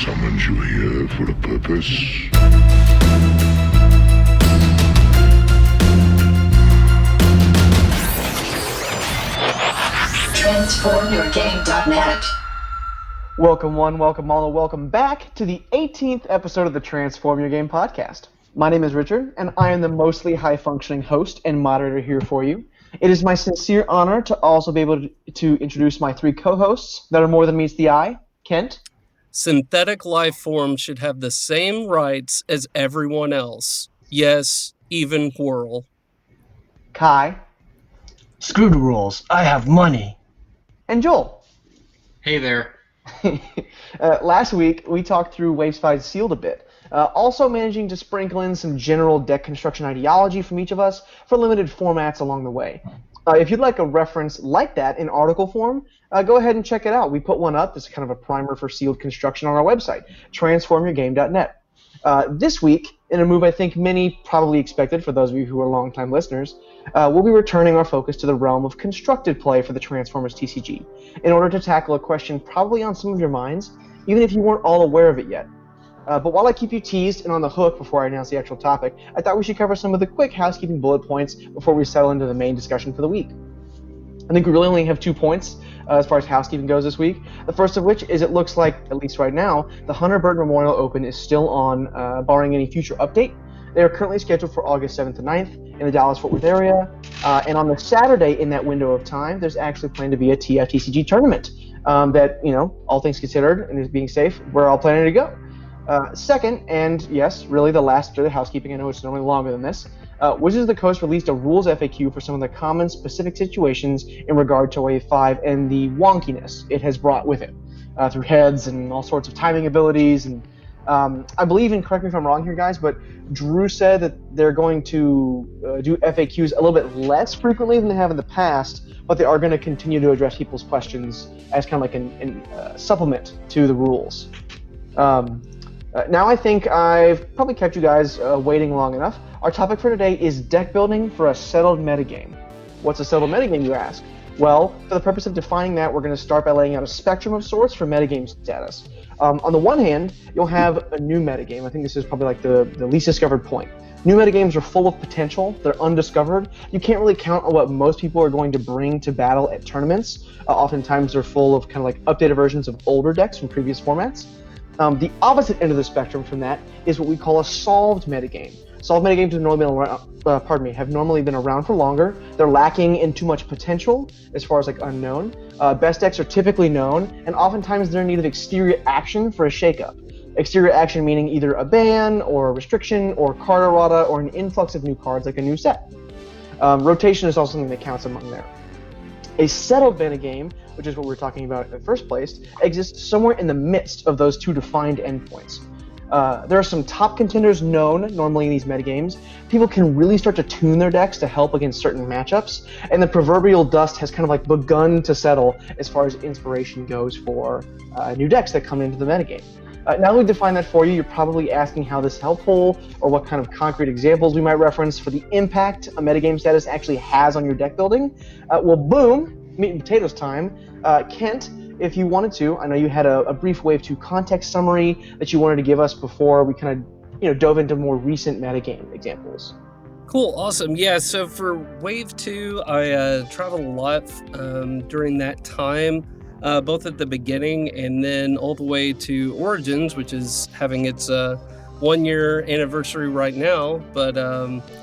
summoned you here for a purpose. TransformYourGame.net. Welcome one, welcome all, and welcome back to the 18th episode of the Transform Your Game podcast. My name is Richard, and I am the mostly high-functioning host and moderator here for you. It is my sincere honor to also be able to introduce my three co-hosts that are more than meets the eye. Kent. Synthetic life forms should have the same rights as everyone else. Yes, even Whirl. Kai. Screw the rules. I have money. And Joel. Hey there. Last week, we talked through Waves 5 Sealed a bit, also managing to sprinkle in some general deck construction ideology from each of us for limited formats along the way. If you'd like a reference like that in article form, go ahead and check it out. We put one up as kind of a primer for sealed construction on our website, transformyourgame.net. This week, in a move I think many probably expected for those of you who are longtime listeners, we'll be returning our focus to the realm of constructed play for the Transformers TCG, in order to tackle a question probably on some of your minds, even if you weren't all aware of it yet. But while I keep you teased and on the hook before I announce the actual topic, I thought we should cover some of the quick housekeeping bullet points before we settle into the main discussion for the week. I think we really only have 2 points as far as housekeeping goes this week. The first of which is it looks like, at least right now, the Hunter Bird Memorial Open is still on, barring any future update. They are currently scheduled for August 7th to 9th in the Dallas-Fort Worth area. And on the Saturday in that window of time, there's actually planned to be a TFTCG tournament that, all things considered, and is being safe, we're all planning to go. Second, and yes, really the last bit of housekeeping, I know it's normally longer than this, Wizards of the Coast released a rules FAQ for some of the common specific situations in regard to Wave 5 and the wonkiness it has brought with it, through heads and all sorts of timing abilities. And I believe, and correct me if I'm wrong here, guys, but Drew said that they're going to do FAQs a little bit less frequently than they have in the past, but they are going to continue to address people's questions as kind of like a supplement to the rules. Now I think I've probably kept you guys waiting long enough. Our topic for today is deck building for a settled metagame. What's a settled metagame, you ask? Well, for the purpose of defining that, we're going to start by laying out a spectrum of sorts for metagame status. On the one hand, you'll have a new metagame. I think this is probably like the least discovered point. New metagames are full of potential. They're undiscovered. You can't really count on what most people are going to bring to battle at tournaments. Oftentimes they're full of kind of like updated versions of older decks from previous formats. The opposite end of the spectrum from that is what we call a solved metagame. Solved metagames have normally been around for longer. They're lacking in too much potential as far as like unknown. Best decks are typically known, and oftentimes they're in need of exterior action for a shakeup. Exterior action meaning either a ban or a restriction or card errata or an influx of new cards like a new set. Rotation is also something that counts among there. A settled metagame, which is what we're talking about in the first place, exists somewhere in the midst of those two defined endpoints. There are some top contenders known normally in these metagames. People can really start to tune their decks to help against certain matchups, and the proverbial dust has kind of like begun to settle as far as inspiration goes for new decks that come into the metagame. Now that we've defined that for you, you're probably asking how this is helpful or what kind of concrete examples we might reference for the impact a metagame status actually has on your deck building. Well, boom, meat and potatoes time. Kent, if you wanted to, I know you had a brief Wave 2 context summary that you wanted to give us before we kind of dove into more recent metagame examples. Cool, awesome. Yeah, so for Wave 2, I traveled a lot during that time. Both at the beginning and then all the way to Origins, which is having its 1-year anniversary right now, but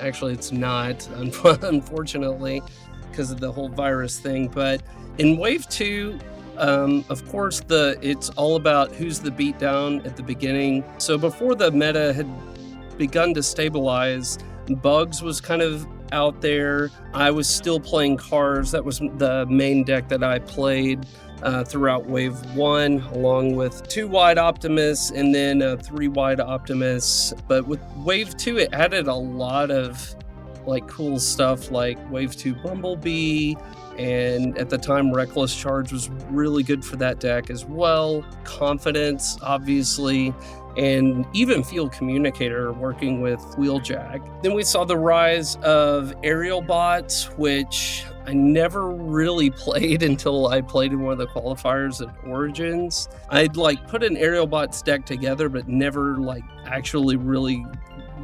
actually it's not, unfortunately, because of the whole virus thing. But in Wave 2, of course, it's all about who's the beatdown at the beginning. So before the meta had begun to stabilize, Bugs was kind of out there. I was still playing cards. That was the main deck that I played throughout Wave 1, along with 2 Wide Optimus and then 3 Wide Optimus. But with Wave 2, it added a lot of like cool stuff like Wave 2 Bumblebee And at the time, Reckless Charge was really good for that deck as well. Confidence, obviously, and even Field Communicator working with Wheeljack. Then we saw the rise of Aerial Bots, which I never really played until I played in one of the qualifiers at Origins. I'd put an Aerial Bots deck together, but never actually really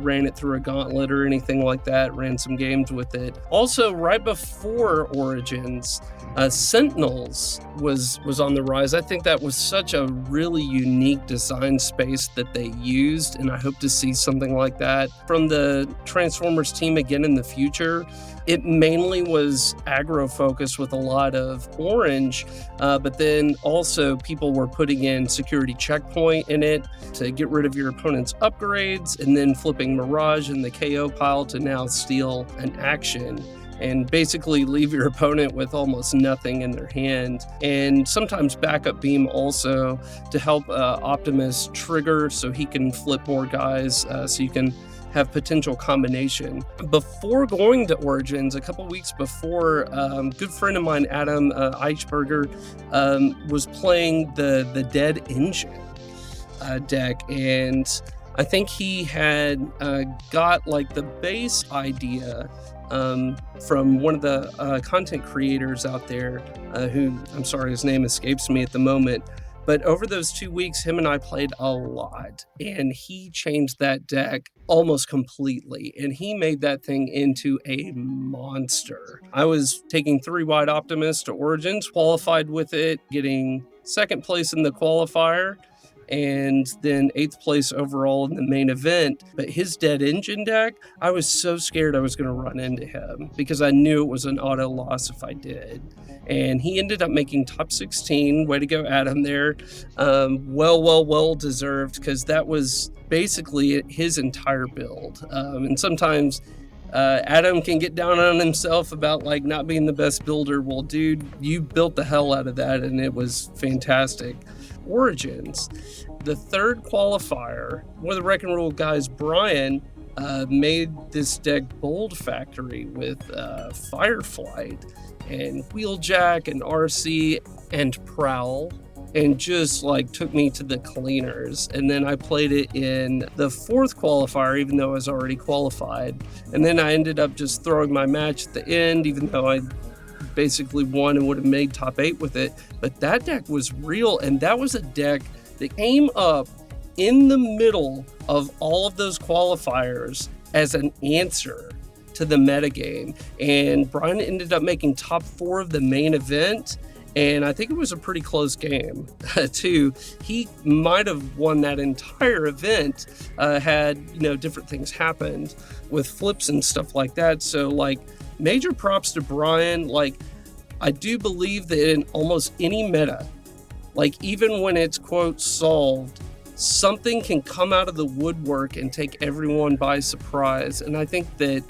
ran it through a gauntlet or anything like that, ran some games with it. Also, right before Origins, Sentinels was on the rise. I think that was such a really unique design space that they used, and I hope to see something like that from the Transformers team again in the future. It mainly was aggro focused with a lot of orange, but then also people were putting in security checkpoint in it to get rid of your opponent's upgrades, and then flipping Mirage in the KO pile to now steal an action and basically leave your opponent with almost nothing in their hand. And sometimes backup beam also to help Optimus trigger so he can flip more guys, so you can have potential combination. Before going to Origins, a couple weeks before, good friend of mine, Adam Eichberger, was playing the Dead Engine deck, and I think he had got the base idea from one of the content creators out there, who, I'm sorry, his name escapes me at the moment. But over those 2 weeks, him and I played a lot, and he changed that deck almost completely, and he made that thing into a monster. I was taking 3-wide Optimus to Origins, qualified with it, getting second place in the qualifier, and then 8th place overall in the main event. But his Dead Engine deck, I was so scared I was going to run into him because I knew it was an auto loss if I did. And he ended up making top 16. Way to go, Adam, there. Well deserved, because that was basically his entire build. And sometimes Adam can get down on himself about not being the best builder. Well, dude, you built the hell out of that, and it was fantastic. Origins, the third qualifier, one of the Wreck and Roll guys, Brian, made this deck Bold Factory with Fireflight and Wheeljack and RC and Prowl, and just took me to the cleaners. And then I played it in the fourth qualifier, even though I was already qualified. And then I ended up just throwing my match at the end, even though I basically won and would have made top 8 with it. But that deck was real, and that was a deck that came up in the middle of all of those qualifiers as an answer to the metagame. And Brian ended up making top 4 of the main event, and I think it was a pretty close game too. He might have won that entire event had different things happened with flips and stuff like that. So major props to Brian. I do believe that in almost any meta, even when it's quote solved, something can come out of the woodwork and take everyone by surprise. And I think that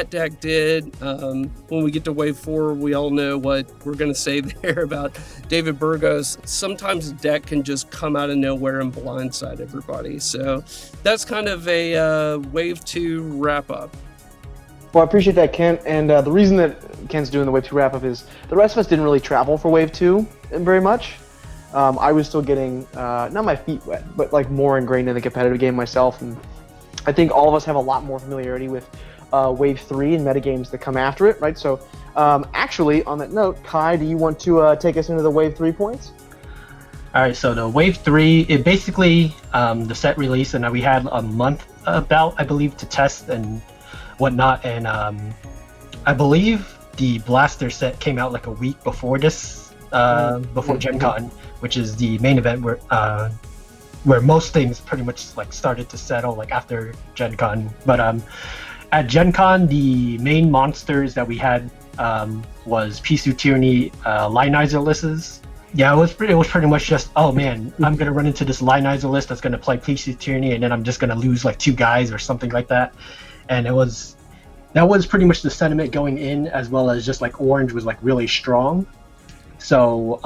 deck did. When we get to wave 4, we all know what we're going to say there about David Burgos. Sometimes a deck can just come out of nowhere and blindside everybody. So that's kind of a wave 2 wrap up. Well, I appreciate that, Kent. And the reason that Kent's doing the wave 2 wrap up is the rest of us didn't really travel for wave 2 very much. I was still getting, not my feet wet, but more ingrained in the competitive game myself. And I think all of us have a lot more familiarity with wave 3 and metagames that come after it, right? So actually, on that note, Kai, do you want to take us into the wave 3 points? All right, so the wave 3, it basically, the set release, and we had a month about, I believe, to test and whatnot. And I believe the Blaster set came out a week before this, before Gen Con, which is the main event where most things pretty much started to settle after Gen Con. But at Gen Con, the main monsters that we had was Pisu Tyranny, Lionizer lists. Yeah, it was pretty much just, oh man, I'm gonna run into this Lionizer list that's gonna play Pisu Tyranny, and then I'm just gonna lose 2 guys or something like that. And that was pretty much the sentiment going in, as well as just Orange was really strong. So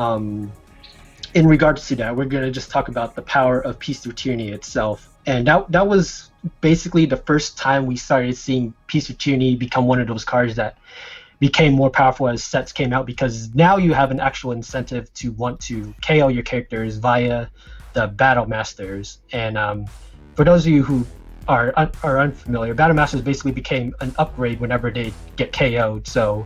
in regards to that, we're gonna just talk about the power of Pisu Tyranny itself. And that was basically the first time we started seeing Pisu Tyranny become one of those cards that became more powerful as sets came out, because now you have an actual incentive to want to KO your characters via the Battle Masters. And for those of you who are unfamiliar, Battle Masters basically became an upgrade whenever they get KO'd. So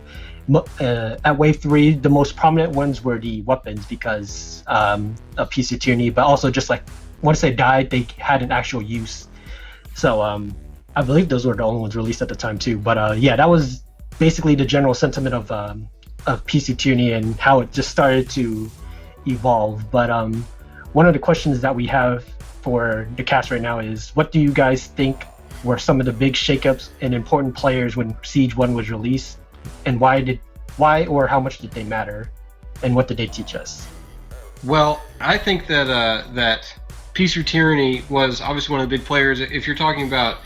at Wave 3, the most prominent ones were the weapons because of Piece of Tyranny, but also just like once they died, they had an actual use. So I believe those were the only ones released at the time too. But yeah, that was basically the general sentiment of Piece of Tyranny and how it just started to evolve. But one of the questions that we have for the cast right now is, what do you guys think were some of the big shakeups and important players when Siege 1 was released, and why or how much did they matter, and what did they teach us? Well, I think that that Piece of Tyranny was obviously one of the big players. If you're talking about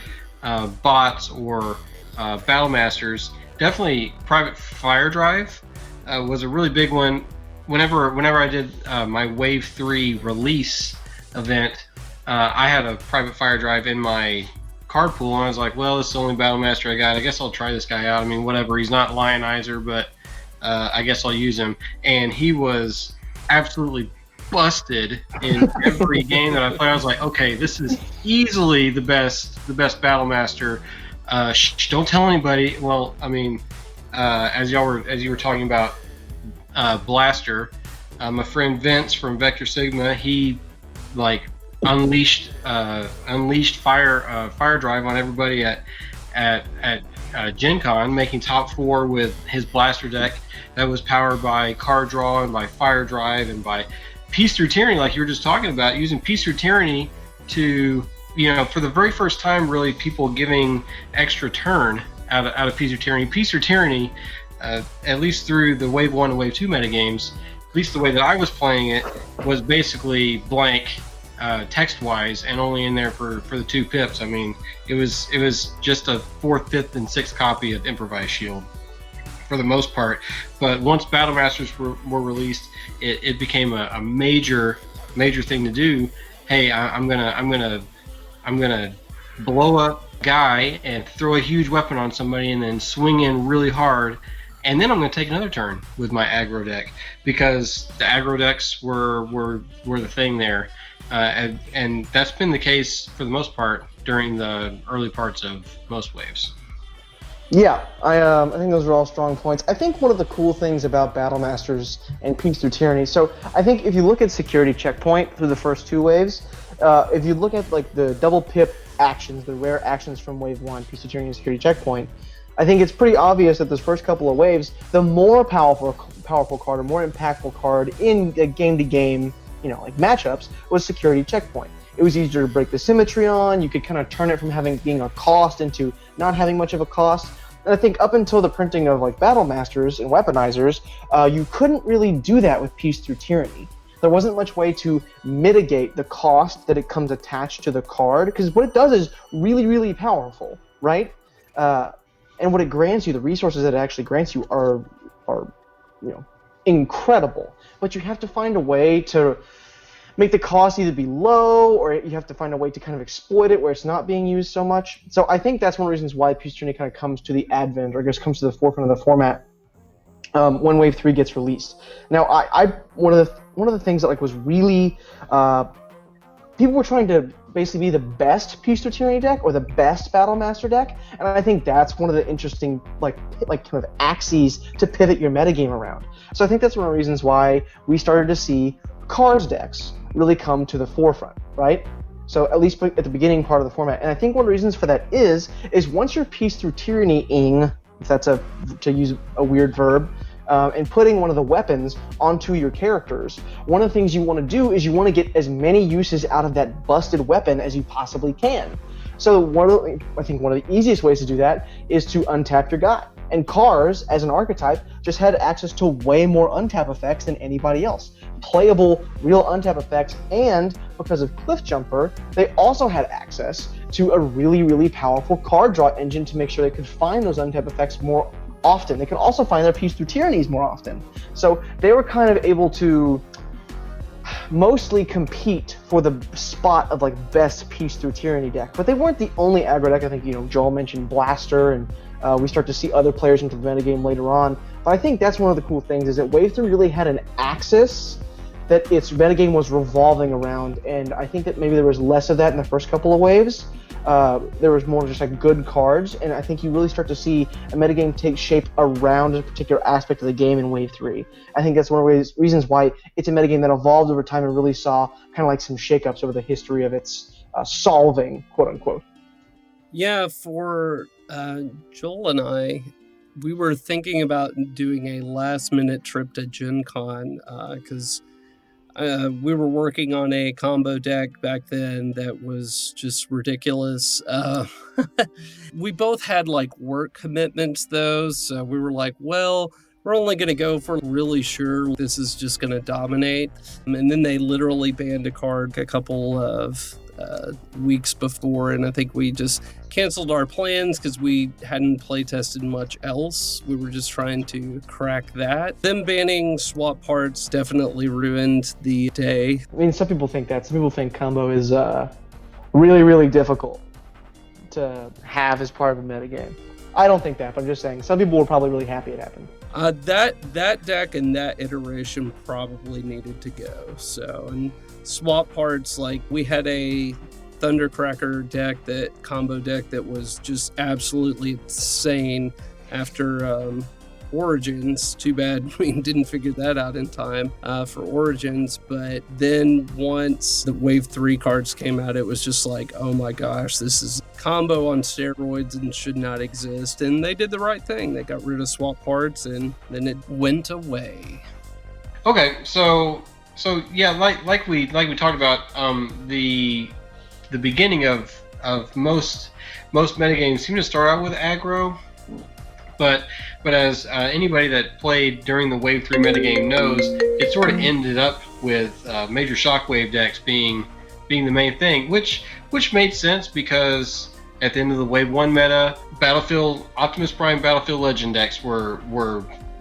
bots or Battle Masters, definitely Private Fire Drive was a really big one. Whenever I did my Wave 3 release event, I had a Private Fire Drive in my card pool, and I was like, well, this is the only Battle Master I got. I guess I'll try this guy out. I mean, whatever. He's not Lionizer, but I guess I'll use him. And he was absolutely busted in every game that I played. I was like, okay, this is easily the best Battle Master. Don't tell anybody. Well, I mean, as you were talking about Blaster, my friend Vince from Vector Sigma, he like unleashed fire drive on everybody at Gen Con, making top 4 with his Blaster deck that was powered by card draw and by fire drive and by Piece Through Tyranny, like you were just talking about, using Piece Through Tyranny to, for the very first time, really people giving extra turn out of Piece Through Tyranny. Piece Through Tyranny, at least through the Wave 1 and Wave 2 metagames, at least the way that I was playing it, was basically blank text-wise and only in there for the 2 pips. I mean, it was just a 4th, 5th, and 6th copy of Improvised Shield for the most part. But once Battle Masters were released, it became a major thing to do. Hey, I'm gonna blow up guy and throw a huge weapon on somebody and then swing in really hard, and then I'm going to take another turn with my aggro deck, because the aggro decks were the thing there, and that's been the case for the most part during the early parts of most waves. Yeah, I think those are all strong points. I think one of the cool things about Battle Masters and Piece Through Tyranny, so I think if you look at Security Checkpoint through the first 2 waves, if you look at like the double pip actions, the rare actions from Wave 1, Piece of Tyranny and Security Checkpoint, I think it's pretty obvious that those first couple of waves, the more powerful card or more impactful card in game-to-game, like matchups, was Security Checkpoint. It was easier to break the symmetry on. You could kind of turn it from being a cost into not having much of a cost. And I think up until the printing of like Battle Masters and Weaponizers, you couldn't really do that with Piece Through Tyranny. There wasn't much way to mitigate the cost that it comes attached to the card, because what it does is really, really powerful, right? And what it grants you, the resources that it actually grants you are incredible. But you have to find a way to make the cost either be low, or you have to find a way to kind of exploit it where it's not being used so much. So I think that's one of the reasons why Piece Tyranny kind of comes to the advent, or I guess comes to the forefront of the format when Wave 3 gets released. Now, one of the things that like was really people were trying to basically be the best Piece Through Tyranny deck or the best Battle Master deck, and I think that's one of the interesting like kind of axes to pivot your metagame around. So I think that's one of the reasons why we started to see cards decks really come to the forefront, right? So at least at the beginning part of the format. And I think one of the reasons for that is once you're Piece Through Tyranny-ing, if that's to use a weird verb, and putting one of the weapons onto your characters, one of the things you want to do is you want to get as many uses out of that busted weapon as you possibly can. So I think one of the easiest ways to do that is to untap your guy. And Cars, as an archetype, just had access to way more untap effects than anybody else. Playable, real untap effects, and because of Cliff Jumper, they also had access to a really, really powerful card draw engine to make sure they could find those untap effects more often. They could also find their Piece Through Tyrannies more often. So they were kind of able to mostly compete for the spot of like best Peace Through Tyranny deck. But they weren't the only aggro deck. I think Joel mentioned Blaster, and we start to see other players into the metagame later on. But I think that's one of the cool things is that Wave 3 really had an axis that its metagame was revolving around, and I think that maybe there was less of that in the first couple of waves. There was more just like good cards, and I think you really start to see a metagame take shape around a particular aspect of the game in Wave 3. I think that's one of the reasons why it's a metagame that evolved over time and really saw kind of like some shakeups over the history of its solving, quote unquote. Yeah, for Joel and I, we were thinking about doing a last-minute trip to Gen Con because we were working on a combo deck back then that was just ridiculous. We both had like work commitments though, so we were like, well, we're only going to go for really sure this is just going to dominate. And then they literally banned a card a couple of weeks before, and I think we just canceled our plans because we hadn't play tested much else. We were just trying to crack that. Them banning swap parts definitely ruined the day. I mean, some people think that. Some people think combo is really, really difficult to have as part of a metagame. I don't think that, but I'm just saying some people were probably really happy it happened. That deck and that iteration probably needed to go. So, and swap parts, like we had a Thundercracker deck, that combo deck that was just absolutely insane after Origins. Too bad we didn't figure that out in time for Origins. But then once the Wave 3 cards came out, it was just like, oh my gosh, this is combo on steroids and should not exist. And they did the right thing. They got rid of swap parts and then it went away. Okay, so yeah, like we talked about, the beginning of most metagames seem to start out with aggro, but as anybody that played during the Wave 3 metagame knows, it sort of ended up with major shockwave decks being the main thing, which made sense because at the end of the Wave 1 meta, Battlefield Optimus Prime Battlefield Legend decks were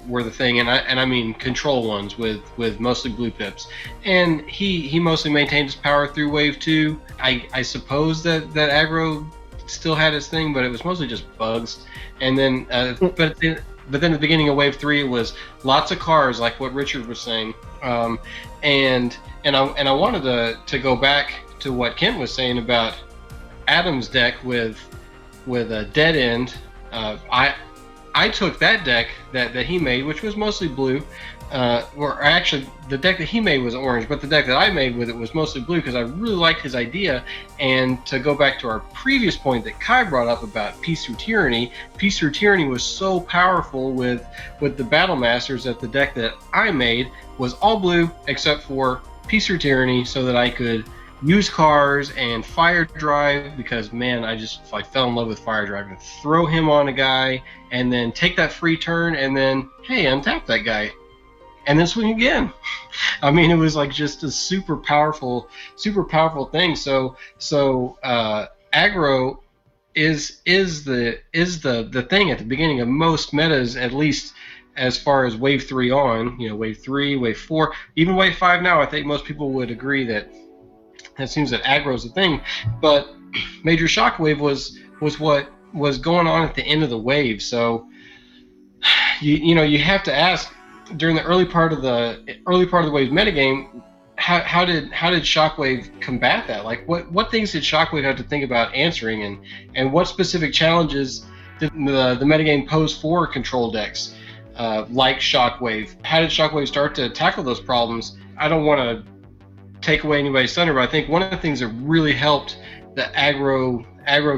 the thing, and I mean control ones with mostly blue pips, and he mostly maintained his power through Wave 2. I suppose that aggro still had his thing, but it was mostly just bugs. And then but then at the beginning of Wave 3 it was lots of cars, like what Richard was saying, and I wanted to go back to what Kent was saying about Adam's deck with a dead end. I took that deck that he made, which was mostly blue, or actually the deck that he made was orange, but the deck that I made with it was mostly blue because I really liked his idea. And to go back to our previous point that Kai brought up about Peace Through Tyranny, Peace Through Tyranny was so powerful with the Battle Masters that the deck that I made was all blue except for Peace Through Tyranny, so that I could use cars and fire drive, because man, I fell in love with fire drive, and throw him on a guy and then take that free turn and then hey, untap that guy and then swing again. I mean, it was like just a super powerful thing. So aggro is the thing at the beginning of most metas, at least as far as Wave 3 on. Wave 3, Wave 4, even Wave 5 now. I think most people would agree that it seems that aggro is the thing, but Major Shockwave was what was going on at the end of the wave. So you have to ask, during the early part of the wave's metagame, how did Shockwave combat that? Like what things did Shockwave have to think about answering, and what specific challenges did the metagame pose for control decks like Shockwave? How did Shockwave start to tackle those problems? I don't want to take away anybody's thunder, but I think one of the things that really helped the aggro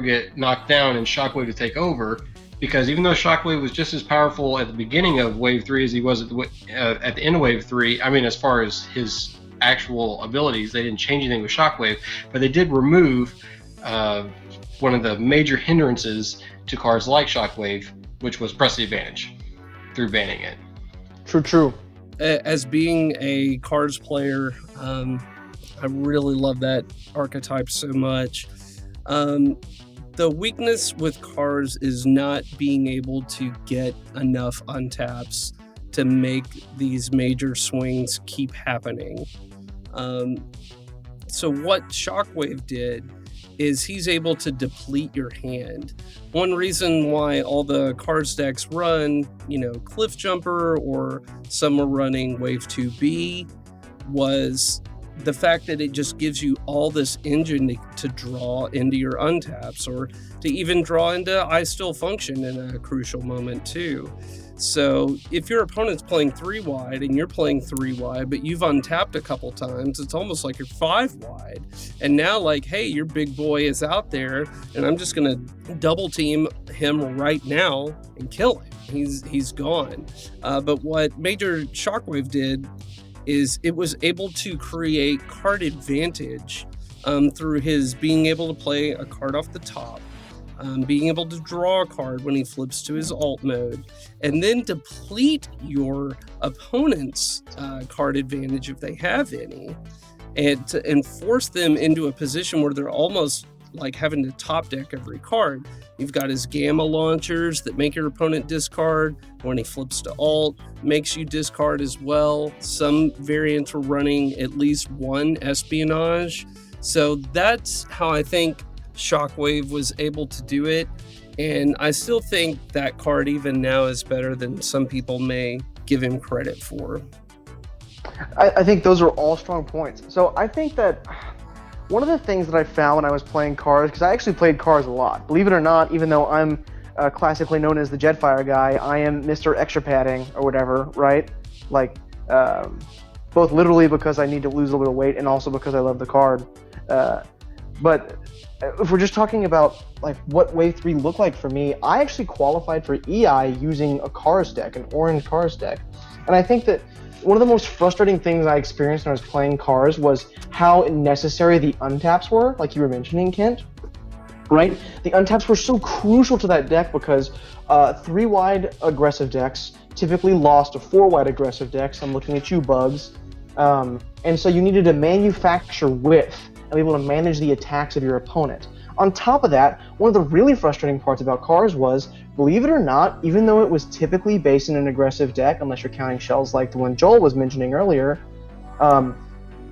get knocked down and Shockwave to take over, because even though Shockwave was just as powerful at the beginning of Wave 3 as he was at the end of Wave 3, I mean, as far as his actual abilities, they didn't change anything with Shockwave, but they did remove one of the major hindrances to cards like Shockwave, which was press the advantage through banning it. True. As being a cards player, I really love that archetype so much. The weakness with cards is not being able to get enough untaps to make these major swings keep happening. So what Shockwave did is he's able to deplete your hand. One reason why all the cards decks run, Cliff Jumper, or some are running Wave 2B, was the fact that it just gives you all this engine to draw into your untaps, or to even draw into I Still Function in a crucial moment too. So if your opponent's playing 3-wide and you're playing 3-wide, but you've untapped a couple times, it's almost like you're 5-wide. And now, like, hey, your big boy is out there, and I'm just gonna double team him right now and kill him. He's gone. But what Major Shockwave did is it was able to create card advantage through his being able to play a card off the top, being able to draw a card when he flips to his alt mode, and then deplete your opponent's card advantage if they have any, and force them into a position where they're almost like having to top deck every card. You've got his gamma launchers that make your opponent discard. When he flips to alt, makes you discard as well. Some variants were running at least one espionage. So that's how I think Shockwave was able to do it. And I still think that card even now is better than some people may give him credit for. I think those are all strong points. So I think that one of the things that I found when I was playing cars, because I actually played cars a lot, believe it or not, even though I'm classically known as the Jetfire guy, I am Mr. Extra Padding or whatever, right? Like, both literally because I need to lose a little weight and also because I love the card. But if we're just talking about like what Wave 3 looked like for me, I actually qualified for EI using a Cars deck, an orange Cars deck. And I think that one of the most frustrating things I experienced when I was playing Cars was how necessary the untaps were, like you were mentioning, Kent. Right? The untaps were so crucial to that deck because 3-wide aggressive decks typically lost to 4-wide aggressive decks. I'm looking at you, Bugs. And so you needed to manufacture width and be able to manage the attacks of your opponent. On top of that, one of the really frustrating parts about Cars was, believe it or not, even though it was typically based in an aggressive deck, unless you're counting shells like the one Joel was mentioning earlier,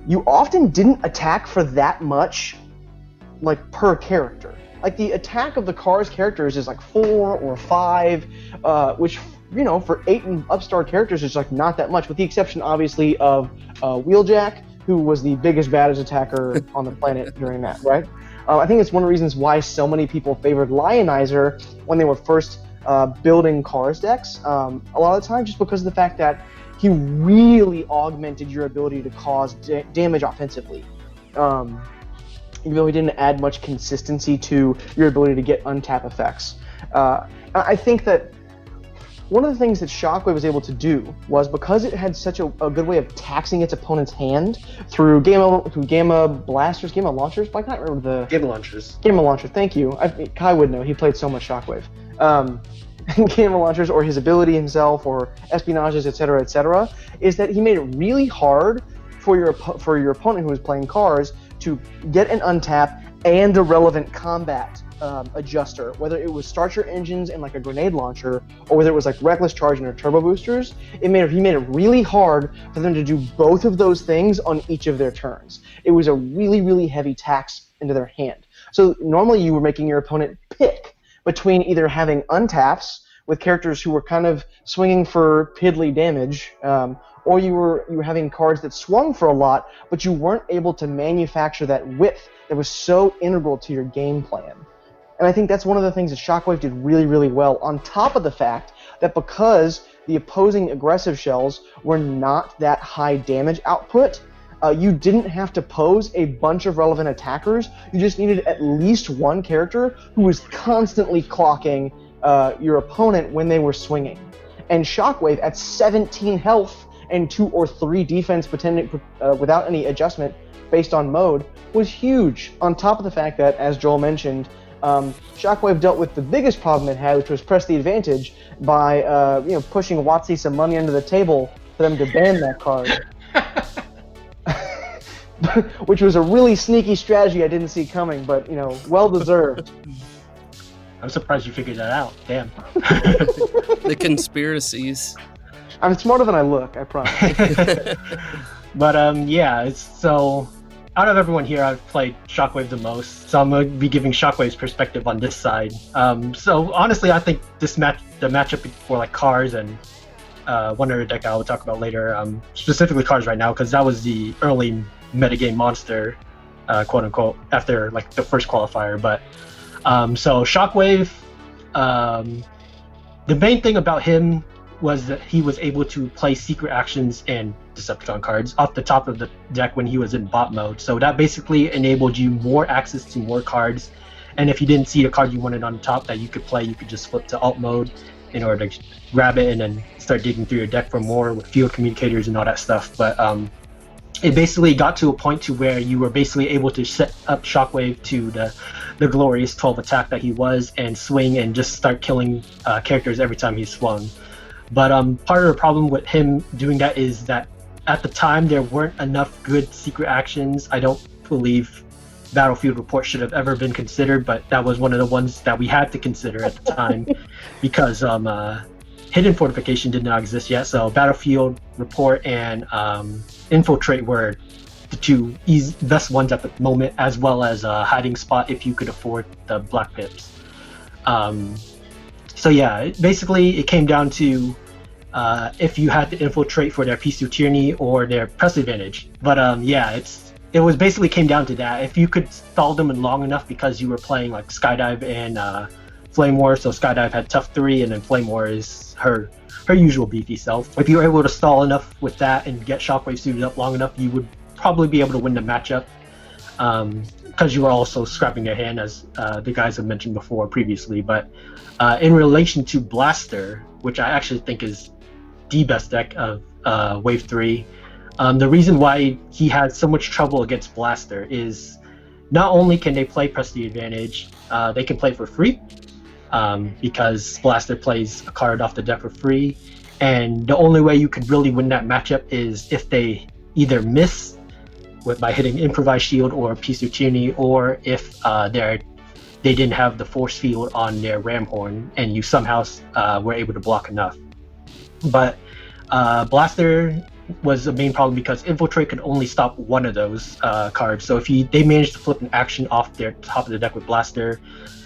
you often didn't attack for that much, like, per character. Like, the attack of the Cars characters is like 4 or 5, which, for 8 and upstart characters is like not that much, with the exception, obviously, of Wheeljack, who was the biggest, baddest attacker on the planet during that, right? I think it's one of the reasons why so many people favored Lionizer when they were first building Cars decks. A lot of the time, just because of the fact that he really augmented your ability to cause damage offensively. Even though he didn't add much consistency to your ability to get untap effects. I think that one of the things that Shockwave was able to do was, because it had such a good way of taxing its opponent's hand through gamma blasters, gamma launchers. I can't remember the Gamma launchers. Gamma launcher. Thank you. Kai would know. He played so much Shockwave. Gamma launchers, or his ability himself, or espionages, etc., is that he made it really hard for your opponent who was playing Cars to get an untap and a relevant combat adjuster, whether it was start your engines and like a grenade launcher, or whether it was like reckless charging or turbo boosters. He made it really hard for them to do both of those things on each of their turns. It was a really, really heavy tax into their hand. So normally you were making your opponent pick between either having untaps with characters who were kind of swinging for piddly damage, or you were having cards that swung for a lot, but you weren't able to manufacture that width that was so integral to your game plan. And I think that's one of the things that Shockwave did really, really well, on top of the fact that because the opposing aggressive shells were not that high damage output, you didn't have to pose a bunch of relevant attackers. You just needed at least one character who was constantly clocking your opponent when they were swinging. And Shockwave, at 17 health and 2 or 3 defense without any adjustment based on mode, was huge, on top of the fact that, as Joel mentioned, Shockwave dealt with the biggest problem it had, which was press the advantage by pushing WotC some money under the table for them to ban that card. Which was a really sneaky strategy I didn't see coming, but well deserved. I'm surprised you figured that out. Damn. The conspiracies. I'm smarter than I look, I promise. But yeah, it's so out of everyone here, I've played Shockwave the most, so I'm gonna be giving Shockwave's perspective on this side. So honestly, I think the matchup for like cars and one other deck I will talk about later, specifically cars right now, because that was the early metagame monster, quote unquote, after like the first qualifier. But so Shockwave, the main thing about him was that he was able to play secret actions and Decepticon cards off the top of the deck when he was in bot mode. So that basically enabled you more access to more cards. And if you didn't see a card you wanted on top that you could play, you could just flip to alt mode in order to grab it and then start digging through your deck for more with field communicators and all that stuff. But it basically got to a point to where you were basically able to set up Shockwave to the glorious 12 attack that he was and swing and just start killing characters every time he swung. But part of the problem with him doing that is that at the time there weren't enough good secret actions. I don't believe Battlefield Report should have ever been considered, but that was one of the ones that we had to consider at the time because Hidden Fortification did not exist yet. So Battlefield Report and Infiltrate were the two best ones at the moment, as well as Hiding Spot if you could afford the Black Pips. So yeah, basically it came down to if you had to infiltrate for their Peace Through Tyranny or their Press Advantage. But yeah, it was basically came down to that. If you could stall them in long enough because you were playing like Skydive and Flame War, so Skydive had Tough 3 and then Flame War is her usual beefy self. If you were able to stall enough with that and get Shockwave suited up long enough, you would probably be able to win the matchup. Because you were also scrapping your hand, as the guys have mentioned before previously. But in relation to Blaster, which I actually think is the best deck of Wave 3, the reason why he had so much trouble against Blaster is not only can they play Press the Advantage, they can play for free, because Blaster plays a card off the deck for free, and the only way you could really win that matchup is if they either miss by hitting Improvised Shield or Peace Through Tyranny, or if they didn't have the Force Field on their Ram Horn and you somehow were able to block enough. But Blaster was the main problem because Infiltrate could only stop one of those cards. So if they managed to flip an action off their top of the deck with Blaster,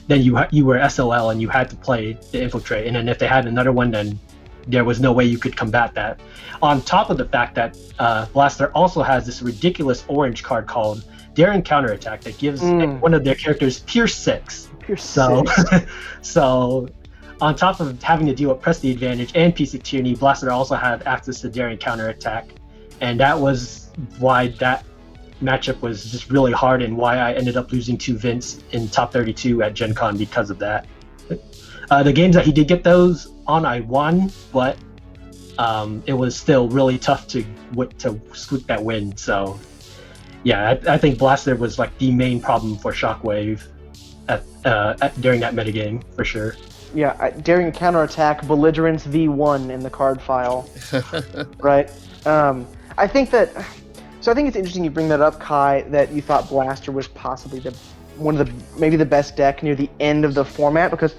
then you were SOL and you had to play the Infiltrate. And then if they had another one, then there was no way you could combat that. On top of the fact that Blaster also has this ridiculous orange card called Daring Counterattack that gives one of their characters Pierce 6. Pierce 6. six. So on top of having to deal with Press the Advantage and Peace of Tyranny, Blaster also had access to Daring Counterattack. And that was why that matchup was just really hard and why I ended up losing to Vince in top 32 at Gen Con because of that. The games that he did get those on, I won, but it was still really tough to squeak that win. So yeah, I think Blaster was like the main problem for Shockwave during that metagame for sure. Yeah, Daring Counterattack, Belligerence V1 in the card file. Right? I think it's interesting you bring that up, Kai, that you thought Blaster was possibly maybe the best deck near the end of the format, because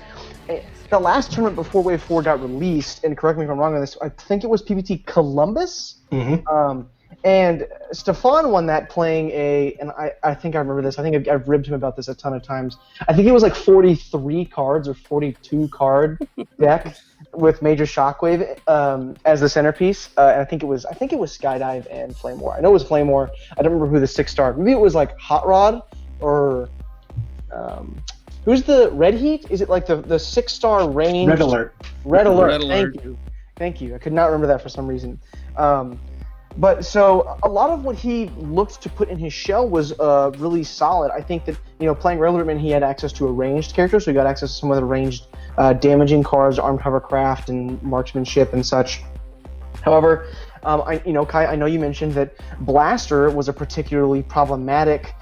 the last tournament before Wave 4 got released, and correct me if I'm wrong on this, I think it was PPT Columbus? Mm-hmm. And Stefan won that playing and I think I remember this, I think I've ribbed him about this a ton of times. I think it was like 43 cards or 42 card deck with Major Shockwave as the centerpiece. And I think it was Skydive and Flame War. I know it was Flame War. I don't remember who the 6-star. Maybe it was like Hot Rod or who's the Red Heat? Is it like the 6-star range? Red Alert. Red Alert. Thank you. I could not remember that for some reason. But so a lot of what he looked to put in his shell was really solid. I think that, playing Red Alert meant he had access to a ranged character, so he got access to some of the ranged damaging cards, armed hovercraft and marksmanship and such. However, Kai, I know you mentioned that Blaster was a particularly problematic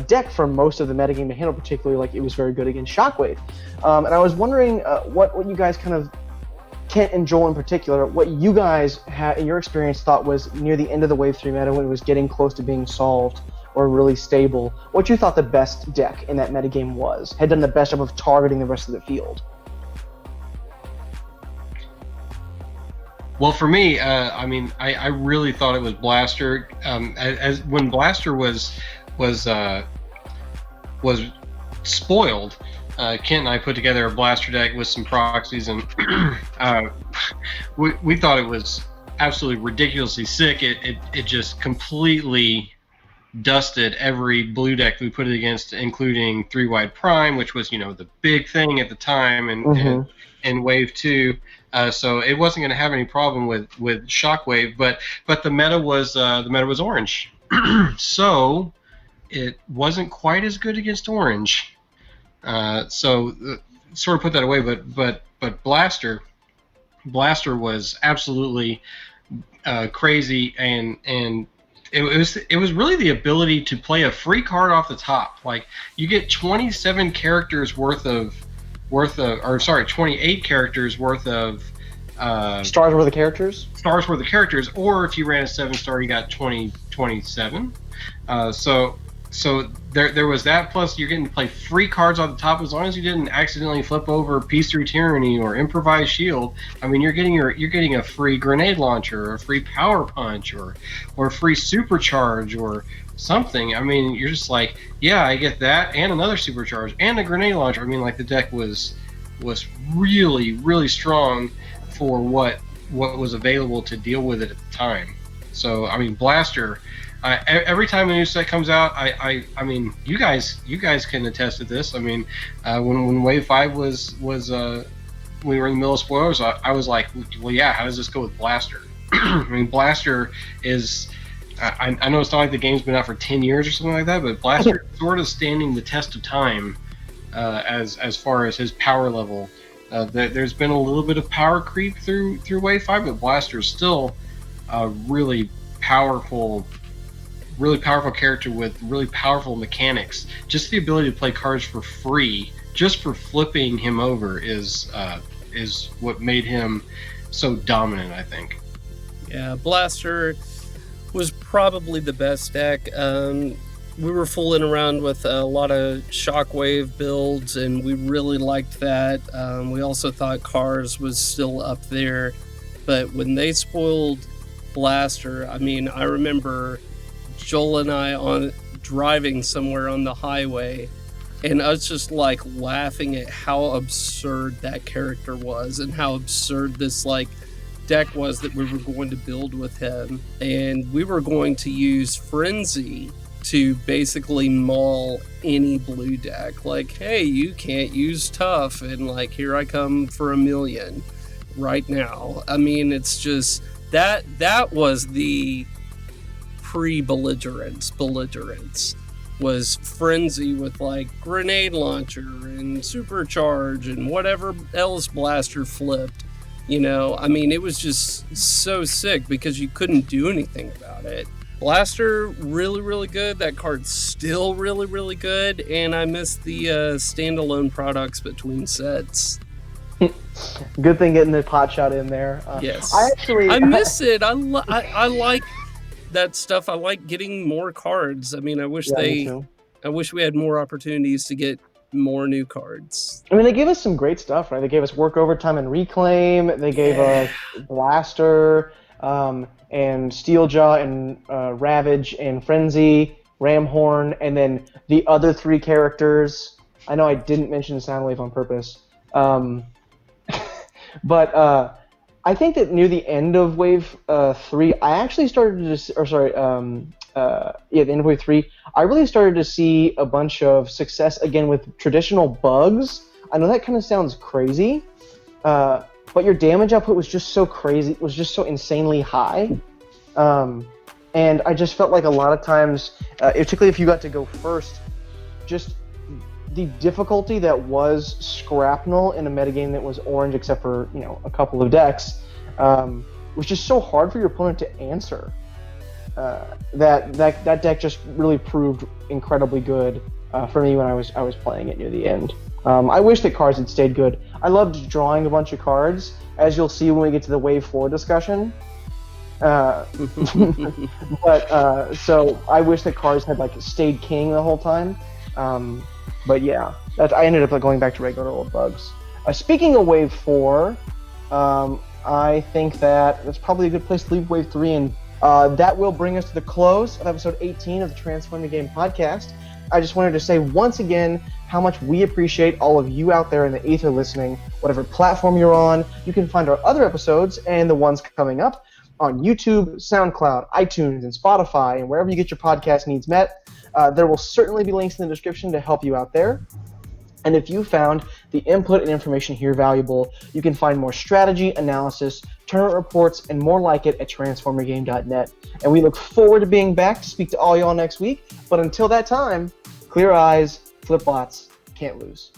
deck for most of the metagame to handle, particularly like it was very good against Shockwave. And I was wondering what you guys kind of, Kent and Joel in particular, what you guys in your experience thought was near the end of the Wave 3 meta when it was getting close to being solved or really stable, what you thought the best deck in that metagame had done the best job of targeting the rest of the field. Well, for me, I mean, I really thought it was Blaster. As when Blaster was spoiled, Kent and I put together a Blaster deck with some proxies, and we thought it was absolutely ridiculously sick. It just completely dusted every blue deck we put it against, including 3-Wide Prime, which was the big thing at the time, and in Wave 2. So it wasn't going to have any problem with Shockwave, but the meta was orange, so it wasn't quite as good against orange. So sort of put that away, but Blaster was absolutely crazy, and it was really the ability to play a free card off the top. Like, you get 27 characters worth of 28 characters worth of Stars worth of characters? Stars worth of characters, or if you ran a 7-star, you got 27. So there was that, plus you're getting to play free cards on the top as long as you didn't accidentally flip over Peace Through Tyranny or Improvised Shield. I mean, you're getting a free grenade launcher, or a free power punch, or a free supercharge, or something. I mean, you're just like, yeah, I get that, and another supercharge, and a grenade launcher. I mean, like, the deck was really, really strong for what was available to deal with it at the time. So, I mean, Blaster, every time a new set comes out, I mean, you guys can attest to this. I mean, when Wave 5 was we were in the middle of spoilers, I was like, well, yeah, how does this go with Blaster? I mean, Blaster is, I know it's not like the game's been out for 10 years or something like that, but Blaster is sort of standing the test of time as far as his power level. There's been a little bit of power creep through Wave 5, but Blaster is still a really powerful character with really powerful mechanics. Just the ability to play cards for free, just for flipping him over, is what made him so dominant, I think. Yeah, Blaster was probably the best deck. We were fooling around with a lot of Shockwave builds, and we really liked that. We also thought Cars was still up there, but when they spoiled Blaster, I mean, I remember Joel and I driving somewhere on the highway, and I was just like laughing at how absurd that character was, and how absurd this like deck was that we were going to build with him. And we were going to use Frenzy to basically maul any blue deck. Like, hey, you can't use Tough, and like, here I come for 1,000,000 right now. I mean, it's just that was the pre-belligerence was Frenzy with like grenade launcher and supercharge and whatever else Blaster flipped. I mean, it was just so sick because you couldn't do anything about it. Blaster, really, really good. That card's still really, really good, and I miss the standalone products between sets. Good thing getting the pot shot in there. Yes. I miss it. I like that stuff. I like getting more cards. I mean, I wish we had more opportunities to get more new cards. I mean, they gave us some great stuff, right? They gave us Work Overtime and Reclaim. They gave us Blaster, and Steeljaw, and Ravage, and Frenzy, Ramhorn, and then the other 3 characters. I know I didn't mention Soundwave on purpose. But I think that near the end of Wave 3, I actually started to, the end of Wave 3, I really started to see a bunch of success again with traditional bugs. I know that kind of sounds crazy, but your damage output was just so crazy, was just so insanely high. And I just felt like a lot of times, particularly if you got to go first, just the difficulty that was Scrapnel in a metagame that was orange except for, a couple of decks, was just so hard for your opponent to answer. That deck just really proved incredibly good for me when I was playing it near the end. I wish that cards had stayed good. I loved drawing a bunch of cards, as you'll see when we get to the Wave 4 discussion. But so I wish that cards had stayed king the whole time. But yeah, I ended up going back to regular old bugs. Speaking of Wave 4, I think that that's probably a good place to leave Wave 3, and that will bring us to the close of episode 18 of the Transform the Game podcast. I just wanted to say once again how much we appreciate all of you out there in the ether listening. Whatever platform you're on, you can find our other episodes and the ones coming up on YouTube, SoundCloud, iTunes, and Spotify, and wherever you get your podcast needs met. There will certainly be links in the description to help you out there. And if you found the input and information here valuable, you can find more strategy, analysis, tournament reports, and more like it at transformergame.net. And we look forward to being back to speak to all y'all next week. But until that time, clear eyes, flip bots, can't lose.